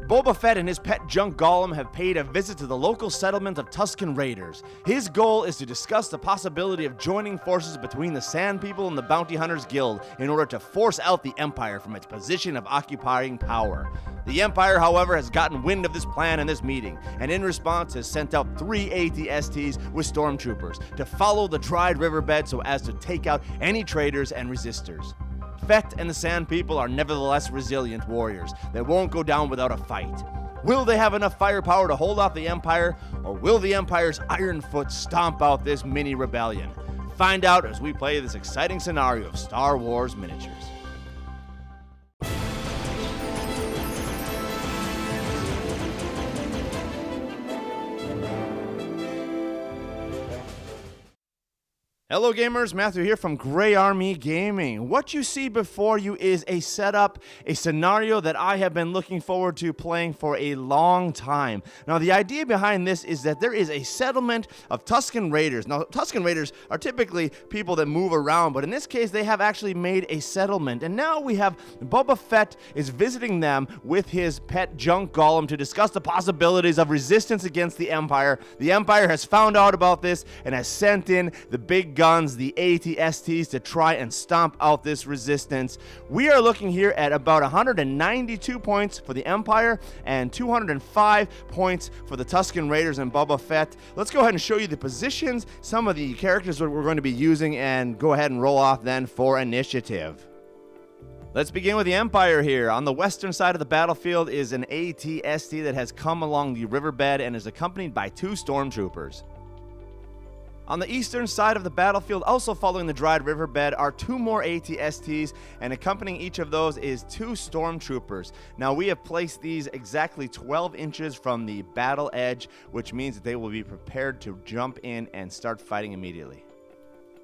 Boba Fett and his pet Junk Golem have paid a visit to the local settlement of Tuskan Raiders. His goal is to discuss the possibility of joining forces between the Sand People and the Bounty Hunters Guild in order to force out the Empire from its position of occupying power. The Empire, however, has gotten wind of this plan in this meeting, and in response has sent out 3 AT-STs with Stormtroopers to follow the dried riverbed so as to take out any traitors and resistors. Fett and the Sand People are nevertheless resilient warriors that won't go down without a fight. Will they have enough firepower to hold off the Empire, or will the Empire's Iron Foot stomp out this mini rebellion? Find out as we play this exciting scenario of Star Wars miniatures. Hello gamers, Matthew here from Grey Army Gaming. What you see before you is a setup, a scenario that I have been looking forward to playing for a long time. Now the idea behind this is that there is a settlement of Tuskan Raiders. Now Tuskan Raiders are typically people that move around, but in this case they have actually made a settlement. And now we have Boba Fett is visiting them with his pet Junk Golem to discuss the possibilities of resistance against the Empire. The Empire has found out about this and has sent in the big guns, the AT-STs, to try and stomp out this resistance. We are looking here at about 192 points for the Empire and 205 points for the Tuskan Raiders and Boba Fett. Let's go ahead and show you the positions, some of the characters that we're going to be using, and go ahead and roll off then for initiative. Let's begin with the Empire here. On the western side of the battlefield is an AT-ST that has come along the riverbed and is accompanied by 2 Stormtroopers. On the eastern side of the battlefield, also following the dried riverbed, are 2 more AT-STs, and accompanying each of those is 2 Stormtroopers. Now, we have placed these exactly 12 inches from the battle edge, which means that they will be prepared to jump in and start fighting immediately.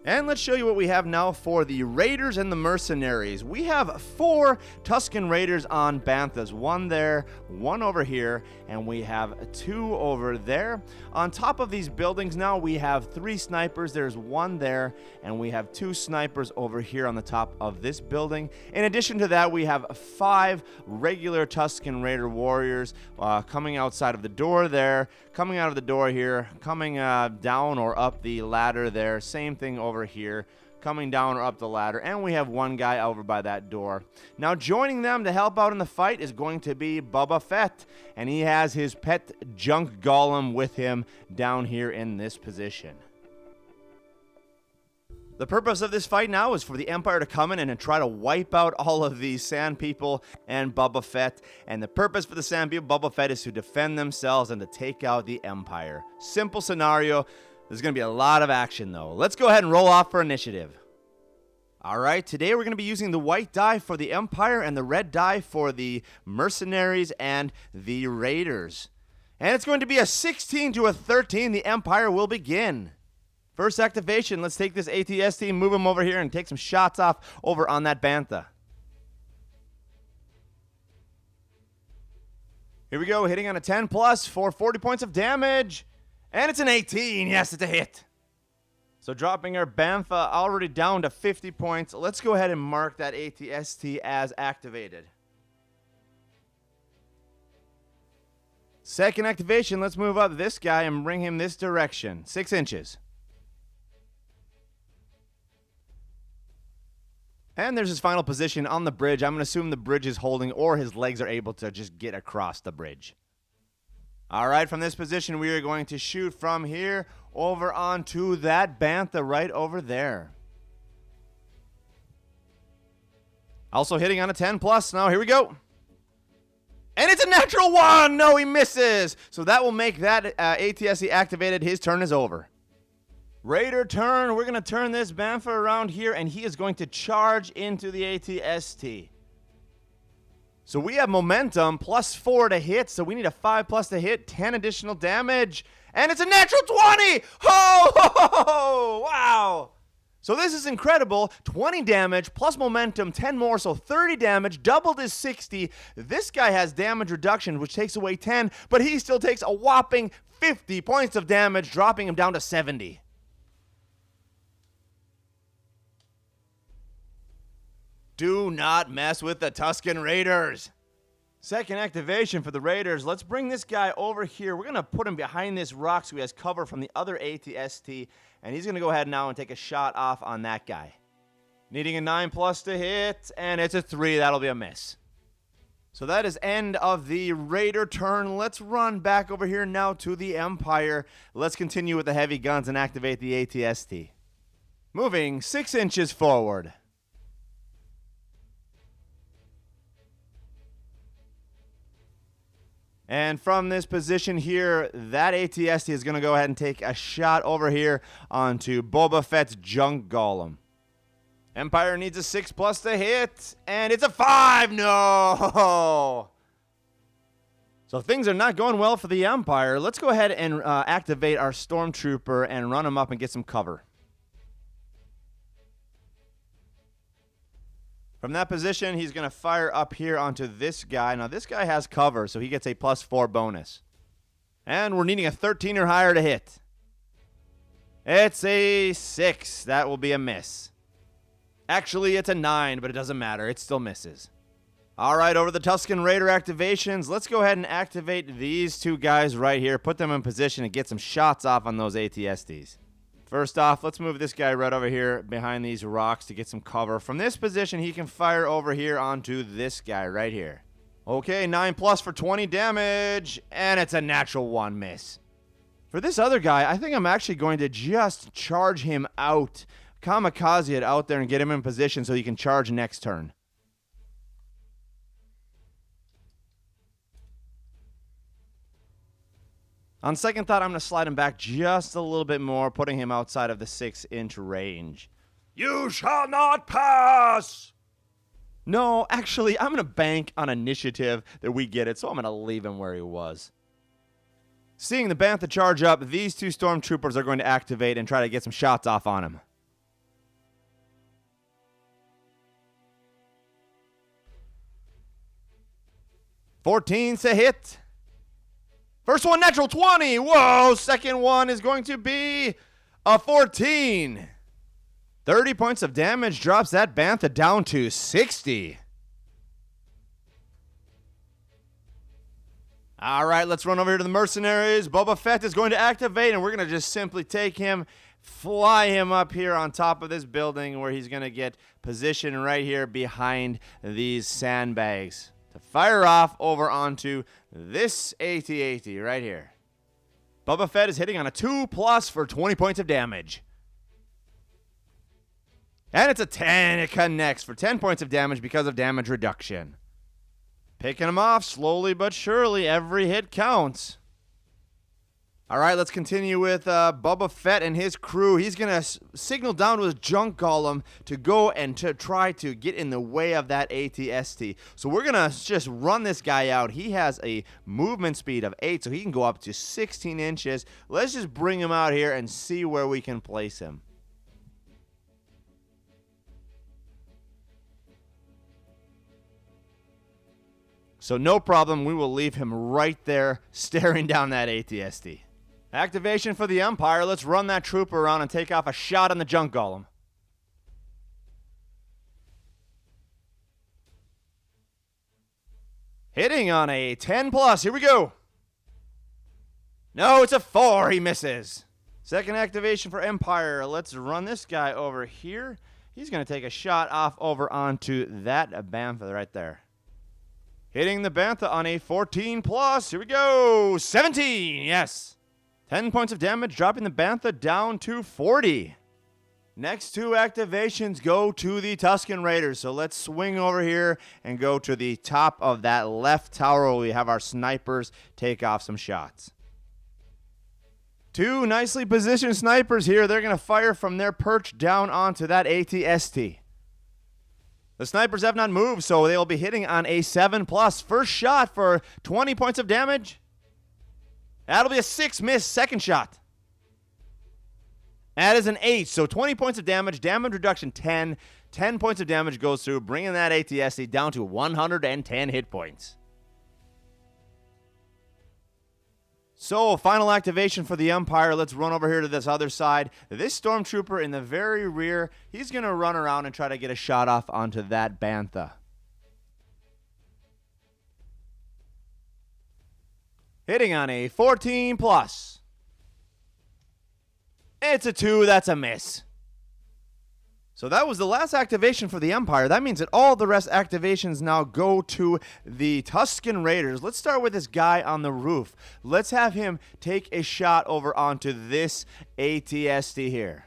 And let's show you what we have now for the Raiders and the Mercenaries. We have 4 Tuskan Raiders on Banthas. 1 there, 1 over here, and we have 2 over there. On top of these buildings now, we have 3 snipers. There's 1 there, and we have 2 snipers over here on the top of this building. In addition to that, we have 5 regular Tuskan Raider warriors coming outside of the door there, coming out of the door here, coming down or up the ladder there. Same thing over here, coming down or up the ladder, and we have 1 guy over by that door. Now joining them to help out in the fight is going to be Boba Fett, and he has his pet Junk Golem with him down here in this position. The purpose of this fight now is for the Empire to come in and try to wipe out all of these Sand People and Boba Fett. And the purpose for the Sand People, Boba Fett, is to defend themselves and to take out the Empire. Simple scenario. There's going to be a lot of action, though. Let's go ahead and roll off for initiative. All right, today we're going to be using the white die for the Empire and the red die for the Mercenaries and the Raiders. And it's going to be a 16 to a 13. The Empire will begin. First activation, let's take this AT-ST, move him over here, and take some shots off over on that Bantha. Here we go, hitting on a 10 plus for 40 points of damage. And it's an 18. Yes, it's a hit. So dropping our Bantha already down to 50 points. Let's go ahead and mark that AT-ST as activated. Second activation, let's move up this guy and bring him this direction. 6 inches. And there's his final position on the bridge. I'm going to assume the bridge is holding, or his legs are able to just get across the bridge. All right, from this position, we are going to shoot from here over onto that Bantha right over there. Also hitting on a 10 plus. Now, here we go. And it's a natural 1. No, he misses. So that will make that AT-ST activated. His turn is over. Raider turn. We're going to turn this Bantha around here, and he is going to charge into the AT-ST. So we have momentum, +4 to hit, so we need a 5 plus to hit, 10 additional damage, and it's a natural 20! Oh, wow! So this is incredible. 20 damage, plus momentum, 10 more, so 30 damage, doubled is 60. This guy has damage reduction, which takes away 10, but he still takes a whopping 50 points of damage, dropping him down to 70. Do not mess with the Tuskan Raiders. Second activation for the Raiders. Let's bring this guy over here. We're going to put him behind this rock so he has cover from the other AT-ST, and he's going to go ahead now and take a shot off on that guy. Needing a 9+ to hit, and it's a 3. That'll be a miss. So that is end of the Raider turn. Let's run back over here now to the Empire. Let's continue with the heavy guns and activate the AT-ST. Moving 6 inches forward. And from this position here, that AT-ST is going to go ahead and take a shot over here onto Boba Fett's Junk Golem. Empire needs a 6+ to hit, and it's a 5. No! So things are not going well for the Empire. Let's go ahead and activate our Stormtrooper and run him up and get some cover. From that position, he's going to fire up here onto this guy. Now, this guy has cover, so he gets a +4 bonus. And we're needing a 13 or higher to hit. It's a 6. That will be a miss. Actually, it's a 9, but it doesn't matter. It still misses. All right, over the Tuskan Raider activations, let's go ahead and activate these two guys right here. Put them in position and get some shots off on those AT-STs. First off, let's move this guy right over here behind these rocks to get some cover. From this position, he can fire over here onto this guy right here. Okay, 9+ for 20 damage, and it's a natural 1 miss. For this other guy, I think I'm actually going to just charge him out. Kamikaze it out there and get him in position so he can charge next turn. On second thought, I'm going to slide him back just a little bit more, putting him outside of the 6-inch range. You shall not pass! No, actually, I'm going to bank on initiative that we get it, so I'm going to leave him where he was. Seeing the Bantha charge up, these two Stormtroopers are going to activate and try to get some shots off on him. $14's to hit. First one, natural 20. Whoa, second one is going to be a 14. 30 points of damage drops that Bantha down to 60. All right, let's run over here to the mercenaries. Boba Fett is going to activate, and we're going to just simply take him, fly him up here on top of this building where he's going to get positioned right here behind these sandbags to fire off over onto this AT-AT right here. Boba Fett is hitting on a 2+ for 20 points of damage. And it's a 10. It connects for 10 points of damage because of damage reduction. Picking him off slowly but surely. Every hit counts. All right, let's continue with Boba Fett and his crew. He's going to signal down to his Junk Golem to go and to try to get in the way of that AT-ST. So we're going to just run this guy out. He has a movement speed of 8, so he can go up to 16 inches. Let's just bring him out here and see where we can place him. So no problem, we will leave him right there staring down that AT-ST. Activation for the Empire. Let's run that trooper around and take off a shot on the Junk Golem. Hitting on a 10+. Here we go. No, it's a 4. He misses. Second activation for Empire. Let's run this guy over here. He's going to take a shot off over onto that Bantha right there. Hitting the Bantha on a 14+. Here we go. 17. Yes. 10 points of damage, dropping the Bantha down to 40. Next two activations go to the Tuskan Raiders. So let's swing over here and go to the top of that left tower where we have our snipers take off some shots. Two nicely positioned snipers here. They're going to fire from their perch down onto that AT-ST. The snipers have not moved, so they'll be hitting on a 7+. First shot for 20 points of damage. That'll be a 6 miss. Second shot. That is an 8, so 20 points of damage. Damage reduction 10. 10 points of damage goes through, bringing that AT-ST down to 110 hit points. So, final activation for the Empire. Let's run over here to this other side. This Stormtrooper in the very rear, he's going to run around and try to get a shot off onto that Bantha. Hitting on a 14 plus. It's a 2. That's a miss. So that was the last activation for the Empire. That means that all the rest activations now go to the Tuskan Raiders. Let's start with this guy on the roof. Let's have him take a shot over onto this AT-ST here.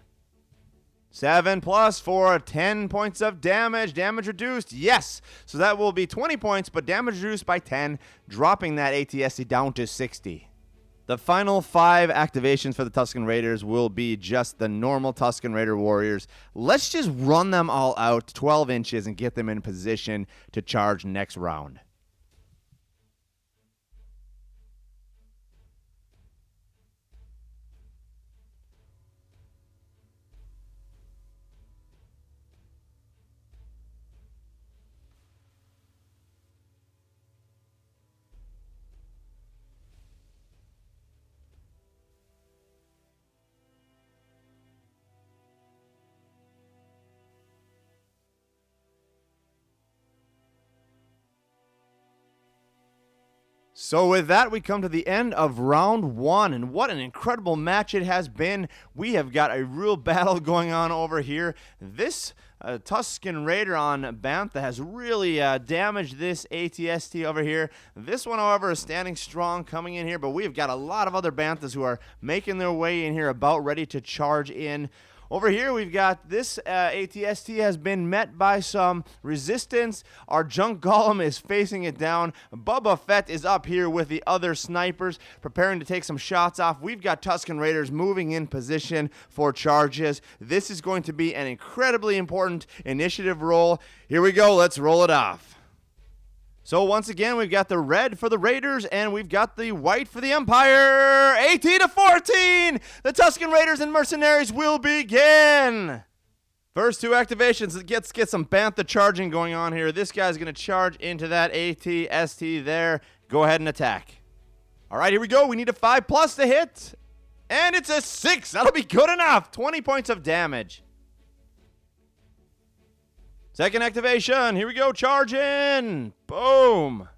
7 plus for 10 points of damage. Damage reduced, yes. So that will be 20 points, but damage reduced by 10, dropping that AT-ST down to 60. The final 5 activations for the Tuskan Raiders will be just the normal Tuskan Raider warriors. Let's just run them all out 12 inches and get them in position to charge next round. So with that, we come to the end of round 1, and what an incredible match it has been. We have got a real battle going on over here. This Tuskan Raider on Bantha has really damaged this AT-ST over here. This one, however, is standing strong coming in here, but we've got a lot of other Banthas who are making their way in here, about ready to charge in. Over here, we've got this AT-ST has been met by some resistance. Our Junk Golem is facing it down. Boba Fett is up here with the other snipers, preparing to take some shots off. We've got Tuskan Raiders moving in position for charges. This is going to be an incredibly important initiative roll. Here we go. Let's roll it off. So once again, we've got the red for the Raiders, and we've got the white for the Empire. 18 to 14! The Tuskan Raiders and Mercenaries will begin! First 2 activations. Let's get some Bantha charging going on here. This guy's going to charge into that AT-ST there. Go ahead and attack. All right, here we go. We need a 5 plus to hit. And it's a 6. That'll be good enough. 20 points of damage. Second activation. Here we go. Charge in. Boom.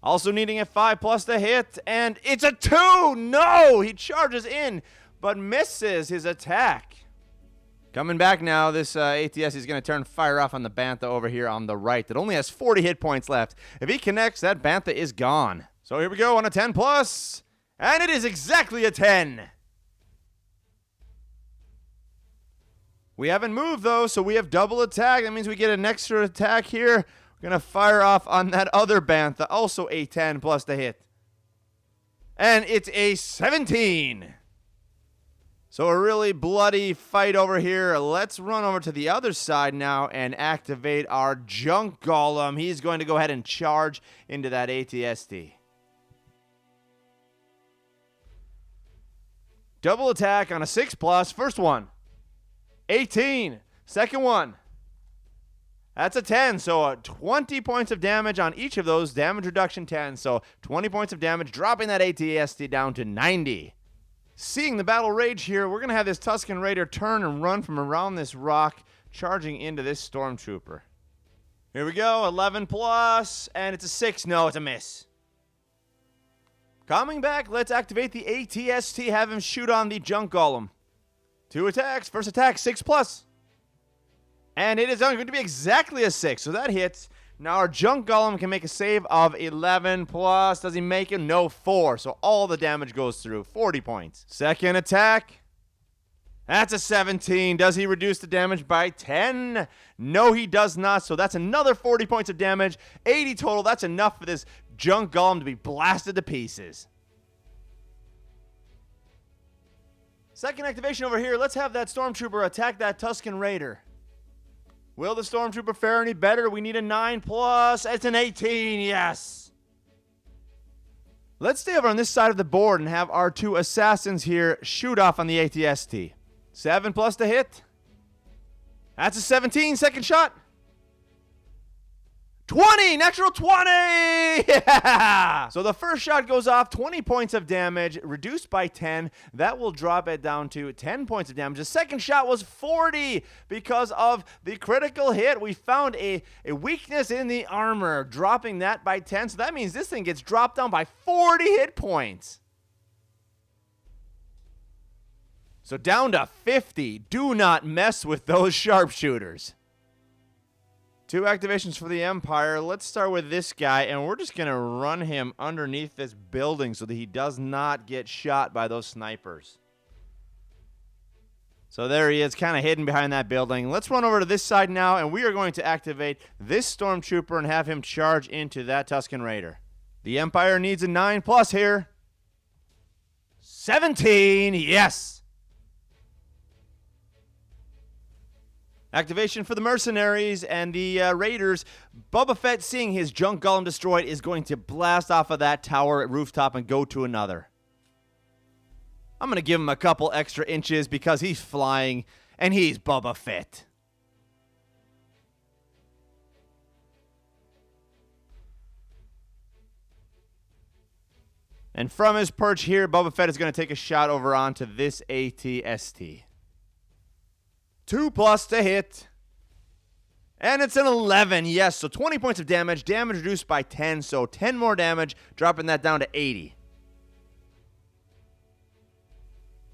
Also needing a 5 plus to hit. And it's a 2. No. He charges in, but misses his attack. Coming back now. This AT-ST is going to turn fire off on the Bantha over here on the right. That only has 40 hit points left. If he connects, that Bantha is gone. So here we go on a 10 plus. And it is exactly a 10. We haven't moved, though, so we have double attack. That means we get an extra attack here. We're going to fire off on that other Bantha. Also a 10 plus to hit. And it's a 17. So a really bloody fight over here. Let's run over to the other side now and activate our Junk Golem. He's going to go ahead and charge into that AT-ST. Double attack on a 6 plus. First one. 18. Second one. That's a 10. So 20 points of damage on each of those. Damage reduction 10. So 20 points of damage, dropping that AT-ST down to 90. Seeing the battle rage here, we're going to have this Tuskan Raider turn and run from around this rock, charging into this Stormtrooper. Here we go. 11 plus. And it's a 6. No, it's a miss. Coming back, let's activate the AT-ST. Have him shoot on the Junk Golem. 2 attacks. First attack, 6 plus. And it is going to be exactly a 6. So that hits. Now our Junk Golem can make a save of 11 plus. Does he make it? No, 4. So all the damage goes through. 40 points. Second attack. That's a 17. Does he reduce the damage by 10? No, he does not. So that's another 40 points of damage. 80 total. That's enough for this Junk Golem to be blasted to pieces. Second activation over here. Let's have that Stormtrooper attack that Tuskan Raider. Will the Stormtrooper fare any better? We need a 9 plus. It's an 18. Yes. Let's stay over on this side of the board and have our 2 assassins here shoot off on the AT-ST. 7 plus to hit. That's a 17. Second shot. 20! Natural 20! Yeah! So the first shot goes off, 20 points of damage, reduced by 10. That will drop it down to 10 points of damage. The second shot was 40 because of the critical hit. We found a weakness in the armor, dropping that by 10. So that means this thing gets dropped down by 40 hit points. So down to 50. Do not mess with those sharpshooters. 2 activations for the Empire. Let's start with this guy, and we're just going to run him underneath this building so that he does not get shot by those snipers. So there he is, kind of hidden behind that building. Let's run over to this side now, and we are going to activate this Stormtrooper and have him charge into that Tuskan Raider. The Empire needs a 9+ here. 17, yes! Activation for the mercenaries and the raiders. Boba Fett, seeing his Junk Golem destroyed, is going to blast off of that tower at rooftop and go to another. I'm going to give him a couple extra inches because he's flying and he's Boba Fett. And from his perch here, Boba Fett is going to take a shot over onto this AT-ST. 2+ to hit. And it's an 11. Yes, so 20 points of damage. Damage reduced by 10, so 10 more damage, dropping that down to 80.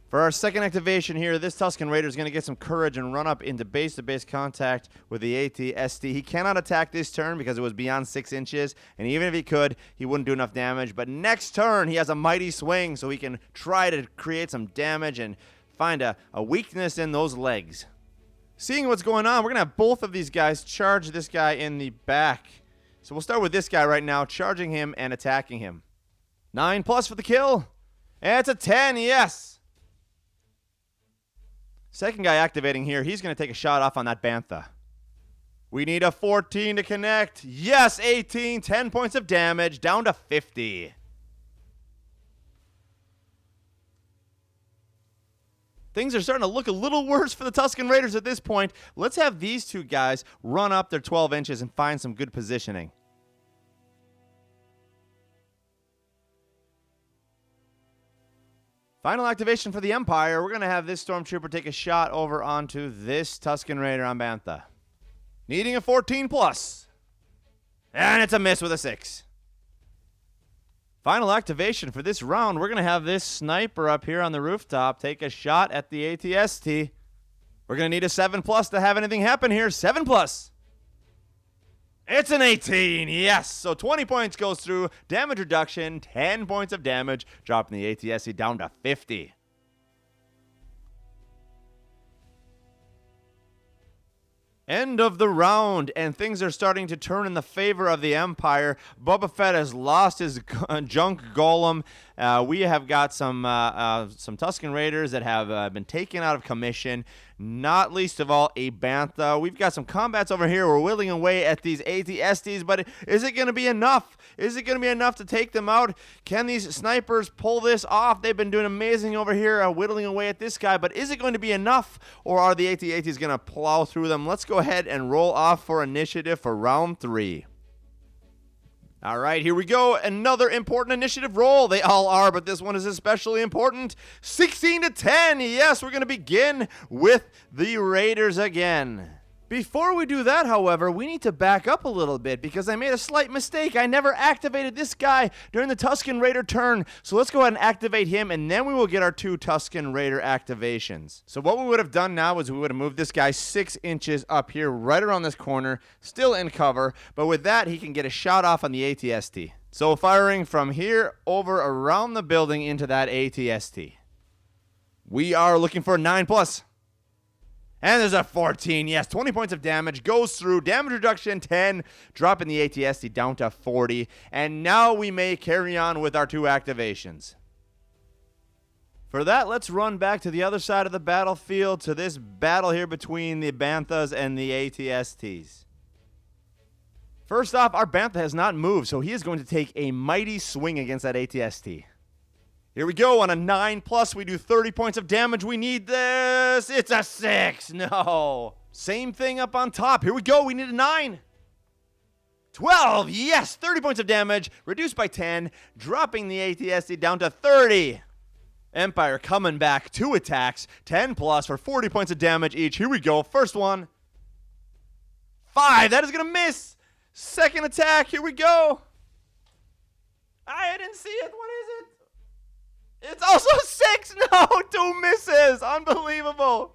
For our second activation here, this Tuskan Raider is going to get some courage and run up into base-to-base contact with the AT-ST. He cannot attack this turn because it was beyond 6 inches, and even if he could, he wouldn't do enough damage. But next turn, he has a mighty swing, so he can try to create some damage and find a weakness in those legs. Seeing what's going on, we're going to have both of these guys charge this guy in the back. So we'll start with this guy right now, charging him and attacking him. 9+ for the kill. And it's a 10, yes. Second guy activating here, he's going to take a shot off on that Bantha. We need a 14 to connect. Yes, 18, 10 points of damage, down to 50. Things are starting to look a little worse for the Tuskan Raiders at this point. Let's have these two guys run up their 12 inches and find some good positioning. Final activation for the Empire. We're going to have this Stormtrooper take a shot over onto this Tuskan Raider on Bantha. Needing a 14+. And it's a miss with a 6. Final activation for this round. We're going to have this sniper up here on the rooftop take a shot at the AT-ST. We're going to need a 7+ to have anything happen here. 7+. It's an 18. Yes. So 20 points goes through. Damage reduction. 10 points of damage. Dropping the AT-ST down to 50. End of the round, and things are starting to turn in the favor of the Empire. Boba Fett has lost his Junk Golem. We have got some Tuskan Raiders that have been taken out of commission, not least of all a Bantha. We've got some combats over here. We're whittling away at these AT-STs, but is it going to be enough? Is it going to be enough to take them out? Can these snipers pull this off? They've been doing amazing over here, whittling away at this guy, but is it going to be enough, or are the AT-STs going to plow through them? Let's go ahead and roll off for initiative for round 3. All right, here we go. Another important initiative roll. They all are, but this one is especially important. 16 to 10. Yes, we're going to begin with the Raiders again. Before we do that, however, we need to back up a little bit because I made a slight mistake. I never activated this guy during the Tuskan Raider turn. So let's go ahead and activate him, and then we will get our 2 Tuskan Raider activations. So what we would have done now is we would have moved this guy 6 inches up here, right around this corner, still in cover. But with that, he can get a shot off on the AT-ST. So firing from here over around the building into that AT-ST. We are looking for a 9+. And there's a 14. Yes, 20 points of damage. Goes through. Damage reduction 10. Dropping the AT-ST down to 40. And now we may carry on with our 2 activations. For that, let's run back to the other side of the battlefield to this battle here between the Banthas and the AT-STs. First off, our Bantha has not moved, so he is going to take a mighty swing against that AT-ST. Here we go. On a 9+, we do 30 points of damage. We need this. It's a 6. No. Same thing up on top. Here we go. We need a 9. 12, yes, 30 points of damage, reduced by 10, dropping the AT-ST down to 30. Empire coming back, 2 attacks, 10 plus for 40 points of damage each. Here we go, first one. 5, that is going to miss. Second attack, here we go. I didn't see it, what is it? It's also 6, no, 2 misses, unbelievable.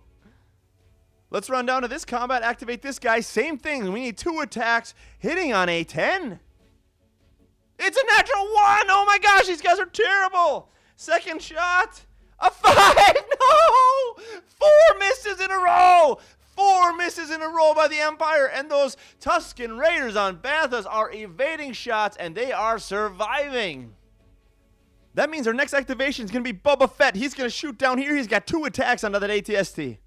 Let's run down to this combat, activate this guy, same thing. We need 2 attacks, hitting on a 10. It's a natural 1, oh my gosh, these guys are terrible. Second shot, a 5, no! 4 misses in a row! 4 misses in a row by the Empire, and those Tuskan Raiders on Banthas are evading shots, and they are surviving. That means our next activation is going to be Boba Fett. He's going to shoot down here. He's got 2 attacks onto that AT-ST.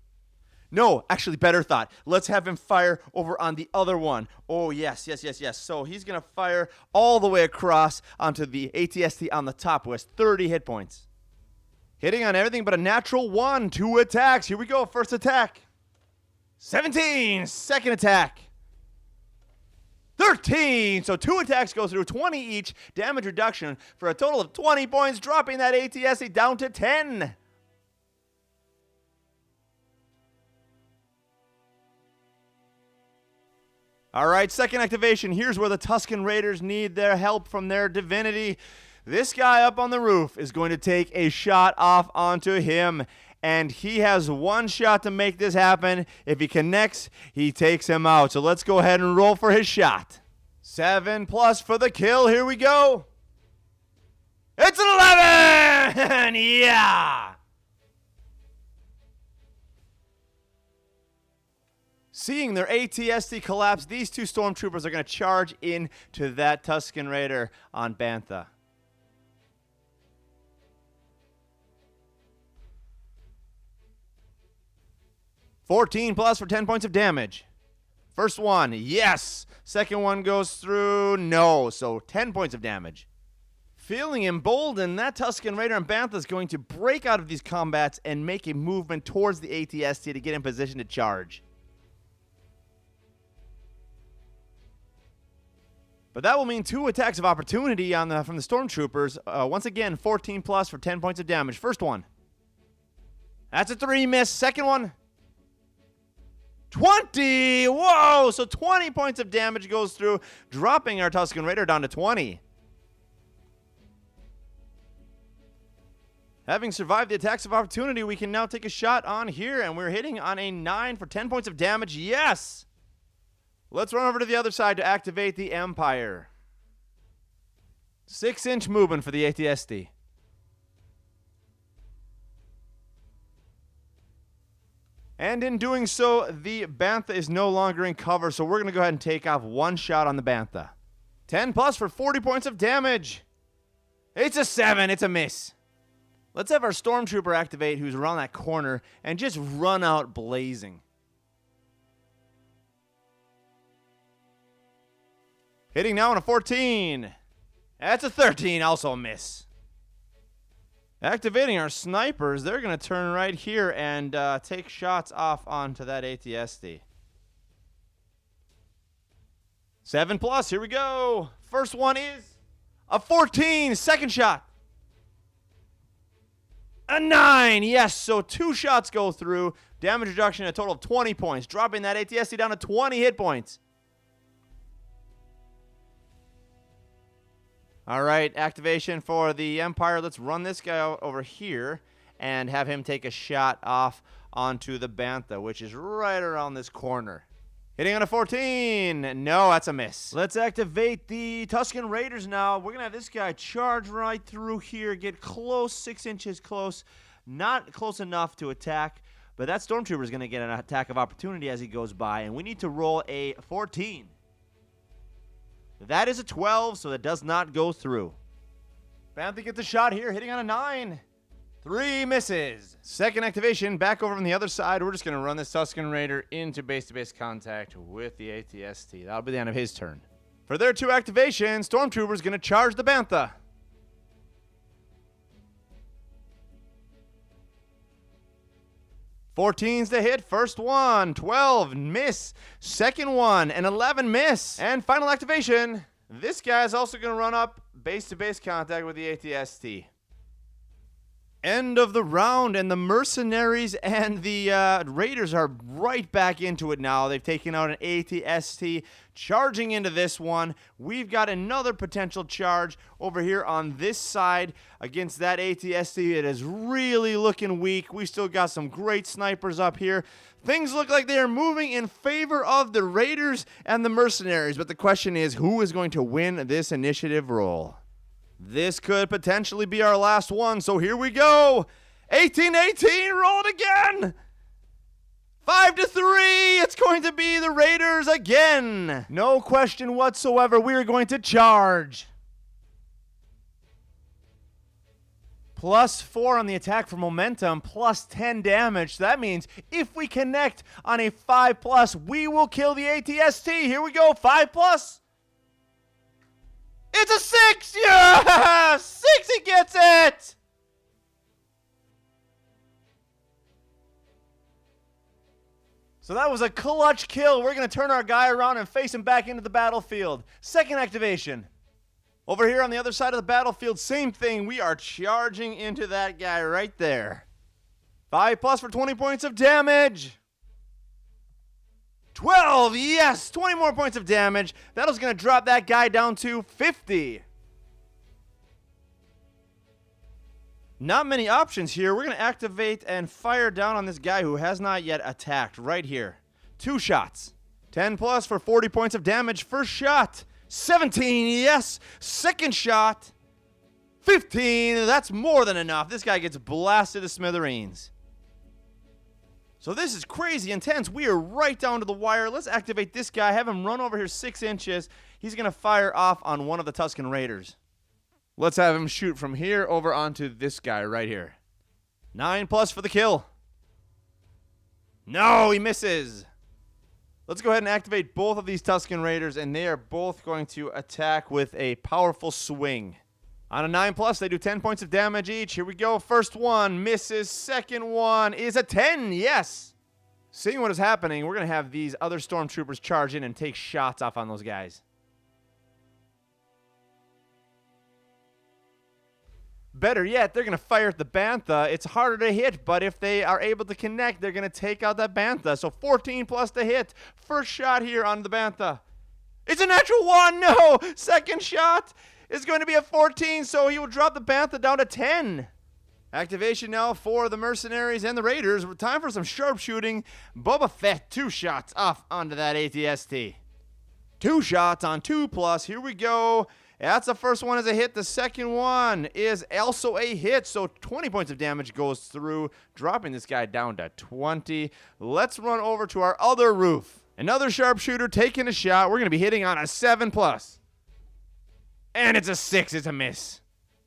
No, actually, better thought. Let's have him fire over on the other one. Oh, yes. So he's going to fire all the way across onto the AT-ST on the top, who has 30 hit points. Hitting on everything but a natural 1. 2 attacks. Here we go. First attack. 17. Second attack. 13. So 2 attacks go through, 20 each. Damage reduction for a total of 20 points, dropping that AT-ST down to 10. All right, second activation. Here's where the Tuskan Raiders need their help from their divinity. This guy up on the roof is going to take a shot off onto him, and he has 1 shot to make this happen. If he connects, he takes him out. So let's go ahead and roll for his shot. 7 plus for the kill. Here we go. It's an 11! Yeah! Seeing their AT-ST collapse, these 2 Stormtroopers are going to charge into that Tuskan Raider on Bantha. $14 plus for 10 points of damage. First one, yes. Second one goes through, no. So 10 points of damage. Feeling emboldened, that Tuskan Raider on Bantha is going to break out of these combats and make a movement towards the AT-ST to get in position to charge. But that will mean 2 attacks of opportunity from the Stormtroopers. Once again, 14 plus for 10 points of damage. First one. That's a 3 miss. Second one. 20! Whoa! So 20 points of damage goes through, dropping our Tuskan Raider down to 20. Having survived the attacks of opportunity, we can now take a shot on here, and we're hitting on a 9 for 10 points of damage. Yes! Let's run over to the other side to activate the Empire. 6-inch movement for the AT-ST. And in doing so, the Bantha is no longer in cover, so we're going to go ahead and take off 1 shot on the Bantha. 10 plus for 40 points of damage. It's a 7. It's a miss. Let's have our Stormtrooper activate, who's around that corner, and just run out blazing. Hitting now on a 14. That's a 13, also a miss. Activating our snipers, they're going to turn right here and take shots off onto that AT-ST. 7 plus, here we go. First one is a 14, second shot. A 9, yes, so 2 shots go through. Damage reduction, a total of 20 points, dropping that AT-ST down to 20 hit points. All right, activation for the Empire. Let's run this guy over here and have him take a shot off onto the Bantha, which is right around this corner. Hitting on a 14. No, that's a miss. Let's activate the Tuskan Raiders now. We're going to have this guy charge right through here, get close, 6 inches close. Not close enough to attack, but that Stormtrooper is going to get an attack of opportunity as he goes by, and we need to roll a 14. That is a 12, so that does not go through. Bantha gets a shot here, hitting on a 9. 3 misses. Second activation, back over on the other side. We're just going to run this Tuskan Raider into base-to-base contact with the AT-ST. That'll be the end of his turn. For their 2 activations, Stormtrooper's going to charge the Bantha. 14's the hit, first one. 12, miss. Second one, and 11, miss. And final activation. This guy's also going to run up base-to-base contact with the AT-ST. End of the round, and the mercenaries and the Raiders are right back into it now. They've taken out an AT-ST, charging into this one. We've got another potential charge over here on this side against that AT-ST. It is really looking weak. We still got some great snipers up here. Things look like they are moving in favor of the Raiders and the mercenaries, but the question is, who is going to win this initiative roll? This could potentially be our last one, so here we go. 18-18, roll it again. 5-3, it's going to be the Raiders again. No question whatsoever, we are going to charge. +4 on the attack for momentum, +10 damage. So that means if we connect on a 5+, we will kill the AT-ST. Here we go, 5+. It's a 6! Yeah! 6, he gets it! So that was a clutch kill. We're going to turn our guy around and face him back into the battlefield. Second activation. Over here on the other side of the battlefield, same thing. We are charging into that guy right there. 5+ for 20 points of damage. 12, yes, 20 more points of damage. That was going to drop that guy down to 50. Not many options here. We're going to activate and fire down on this guy who has not yet attacked right here. 2 shots. 10+ for 40 points of damage. First shot. 17, yes. Second shot. 15, that's more than enough. This guy gets blasted to smithereens. So this is crazy intense. We are right down to the wire. Let's activate this guy. Have him run over here 6 inches. He's going to fire off on one of the Tuskan Raiders. Let's have him shoot from here over onto this guy right here. 9+ for the kill. No, he misses. Let's go ahead and activate both of these Tuskan Raiders, and they are both going to attack with a powerful swing. On a 9+, they do 10 points of damage each. Here we go. First one misses. Second one is a 10. Yes. Seeing what is happening, we're going to have these other Stormtroopers charge in and take shots off on those guys. Better yet, they're going to fire at the Bantha. It's harder to hit, but if they are able to connect, they're going to take out that Bantha. So 14+ to hit. First shot here on the Bantha. It's a natural 1. No. Second shot is going to be a 14, so he will drop the Bantha down to 10. Activation now for the mercenaries and the Raiders. Time for some sharpshooting. Boba Fett, 2 shots off onto that AT-ST. 2 shots on 2+. Here we go. That's the first one is a hit. The second one is also a hit. So 20 points of damage goes through, dropping this guy down to 20. Let's run over to our other roof. Another sharpshooter taking a shot. We're going to be hitting on a 7+. And it's a 6. It's a miss.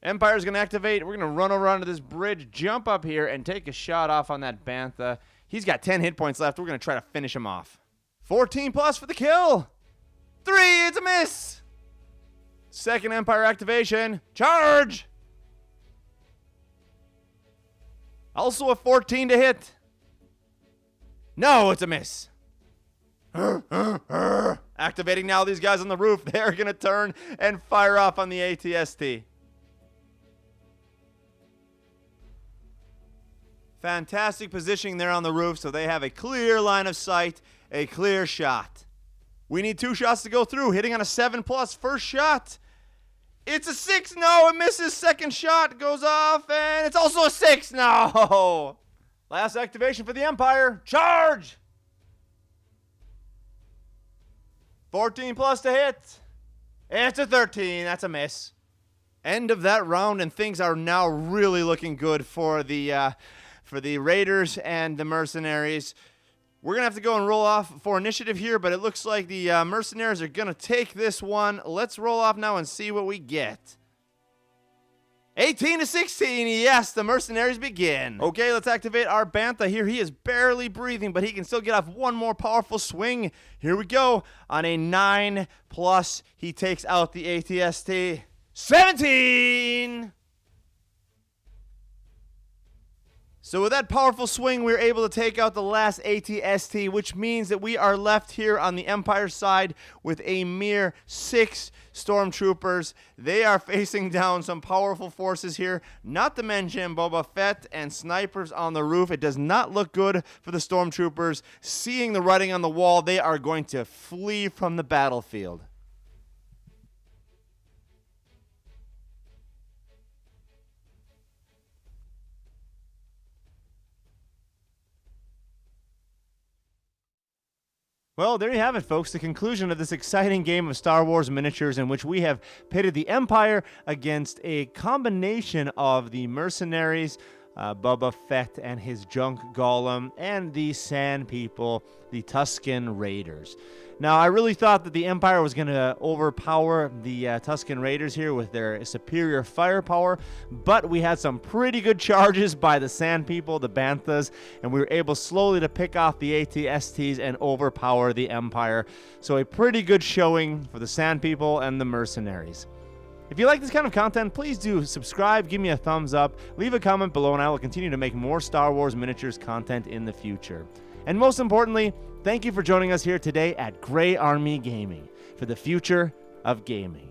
Empire's going to activate. We're going to run over onto this bridge, jump up here, and take a shot off on that Bantha. He's got 10 hit points left. We're going to try to finish him off. 14+ for the kill. 3. It's a miss. Second Empire activation. Charge. Also a 14 to hit. No, it's a miss. Activating now these guys on the roof. They're going to turn and fire off on the AT-ST. Fantastic positioning there on the roof, so they have a clear line of sight, a clear shot. We need 2 shots to go through. Hitting on a 7+. First shot. It's a 6. No, it misses. Second shot goes off, and it's also a 6. No. Last activation for the Empire. Charge. 14+ to hit. It's a 13. That's a miss. End of that round, and things are now really looking good for the Raiders and the mercenaries. We're going to have to go and roll off for initiative here, but it looks like the mercenaries are going to take this one. Let's roll off now and see what we get. 18-16, yes, the mercenaries begin. Okay, let's activate our Bantha here. He is barely breathing, but he can still get off one more powerful swing. Here we go. On a 9+, he takes out the AT-ST. 17! So with that powerful swing, we were able to take out the last AT-ST, which means that we are left here on the Empire side with a mere 6 Stormtroopers. They are facing down some powerful forces here, not to mention Boba Fett and snipers on the roof. It does not look good for the Stormtroopers. Seeing the writing on the wall, they are going to flee from the battlefield. Well, there you have it, folks. The conclusion of this exciting game of Star Wars miniatures in which we have pitted the Empire against a combination of the mercenaries, Boba Fett and his Junk Golem, and the Sand People, the Tuskan Raiders. Now, I really thought that the Empire was going to overpower the Tuskan Raiders here with their superior firepower, but we had some pretty good charges by the Sand People, the Banthas, and we were able slowly to pick off the AT-STs and overpower the Empire. So a pretty good showing for the Sand People and the mercenaries. If you like this kind of content, please do subscribe, give me a thumbs up, leave a comment below, and I will continue to make more Star Wars miniatures content in the future. And most importantly, thank you for joining us here today at Grey Army Gaming for the future of gaming.